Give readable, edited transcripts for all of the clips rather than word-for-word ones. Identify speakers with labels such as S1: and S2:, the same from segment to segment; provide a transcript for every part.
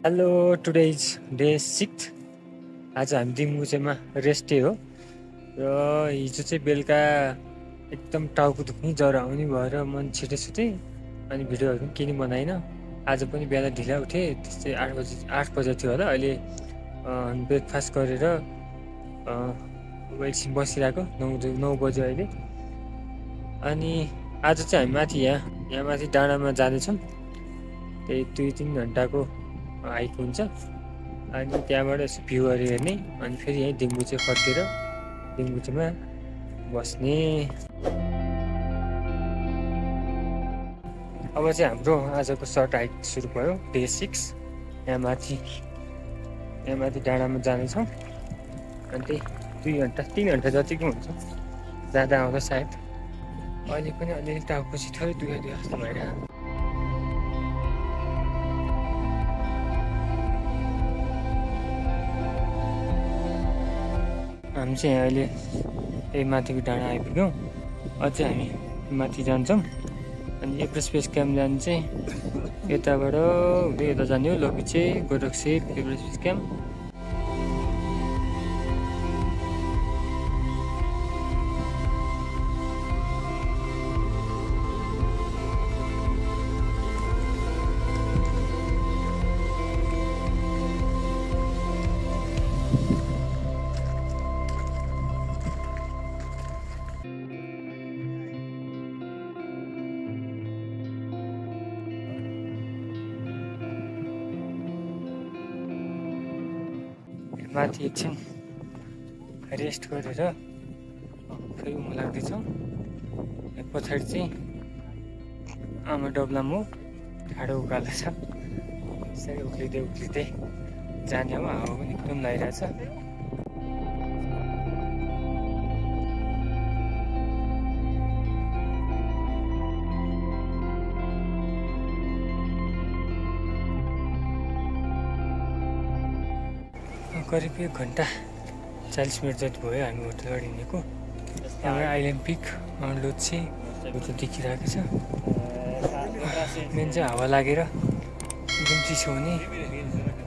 S1: Hello today is day 6। आज हामी दिङमुचेमा rest day हो र हिजो चाहिँ बेलुका एकदम टाउको दुख्ने ज्वरो आउने भएर मन छिटै अनि भिडियोहरू पनि केही बनाइन। आज पनि बिहान ढिला उठेँ, त्यस्तै 8 बजे थियो होला। अहिले ब्रेकफास्ट गरेर एकछिन बसिरहेको 9 बज्यो अहिले। अनि आज चाहिँ हामी माथि यहाँ माथि डाँडामा जाँदैछौँ। त्यही 2-3 घन्टाको हाइक हुन्छ अनि त्यहाँबाट यसो भ्यूहरू हेर्ने अनि फेरि यहीँ दिङमुचे फर्केर दिङमुचेमा बस्ने। अब चाहिँ हाम्रो आजको सर्ट हाइक सुरु भयो, डे 6। यहाँ माथि डाँडामा जानेछौँ अनि त्यही 3 घन्टा जतिको हुन्छ जाँदा आउँदा सायद। अहिले पनि अलिअलि टाउको थोरै दुःख जस्तो भइरहेको। हामी चाहिँ अहिले यही माथिको डाँडा आइपुग्यौँ। अझै हामी माथि जान्छौँ अनि एभरेस्ट बेस क्याम्प जानु चाहिँ यताबाट हुँदै यता जाने हो, लोपिचे, गोरखसेप, एभरेस्ट बेस क्याम्प। माथि एकछिन रेस्ट गरेर फेरि उँभो लाग्दैछौँ। पछाडि चाहिँ आमा डब्लाम हो, ठाडो उकालो छ। यसरी उक्लिँदै जाने हो। हावा पनि एकदम लागिरहेछ। करिब 1 घन्टा 40 मिनट जति भयो हामी होटलबाट हिँडेको। यहाँ आइल्यान्ड पिक लोच्छे उता देखिरहेको छ। मेन चाहिँ हावा लागेर एकदम चिसो हुने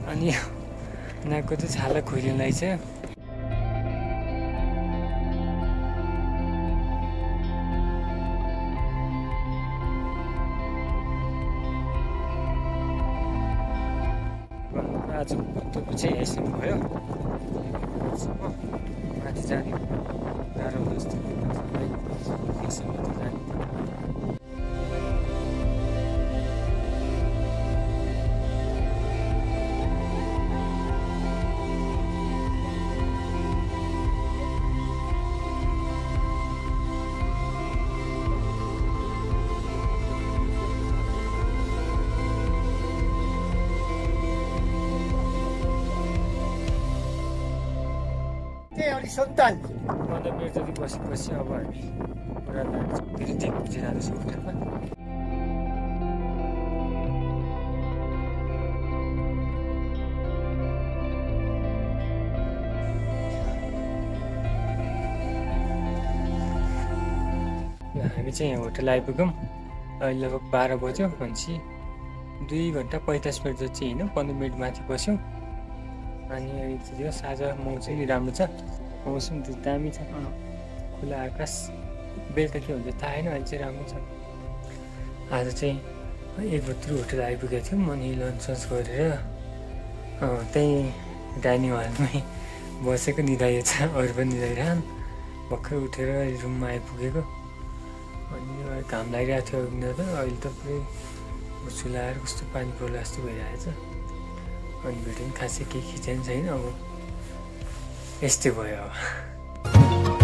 S1: अनि नाकको चाहिँ छाला खोलिन लागेछ। आज गन्तव्य चाहिँ यहीँसम्म भयो। माथि जाने गाह्रो जस्तो यहीँसम्म जाने।
S2: सन्तान
S1: 15 मिनट जति बसेपछि अब हामी पुरा फेरि दिङमुचे जाँदैछौँ होटलमा। हामी चाहिँ यहाँ होटल आइपुग्यौँ। अहिले लगभग 12 बज्यो। भनेपछि 2 घन्टा 45 मिनट जति हिँड्यौँ। 15 मिनट माथि बस्यौँ अनि यो साँझ मौसम पनि राम्रो छ। मौसम त दामी छ, खुला आकाश। बेलुका के हुन्छ थाहा छैन, अहिले चाहिँ राम्रो छ। आज चाहिँ एक बजी होटल आइपुगेको थियौँ अनि लन्च गरेर त्यहीँ डाइनिङ हलमै बसेको। निदाइएछ, अरू पनि निदाइरहन्। भर्खर उठेर रुममा आइपुगेको अनि घाम लागिरहेको थियो अघि त। अहिले त पुरै चुलाएर कस्तो पानी पर्ला जस्तो भइरहेछ। अनि भिडियो पनि खासै केही खिचेन छैन। अब यस्तै भयो अब।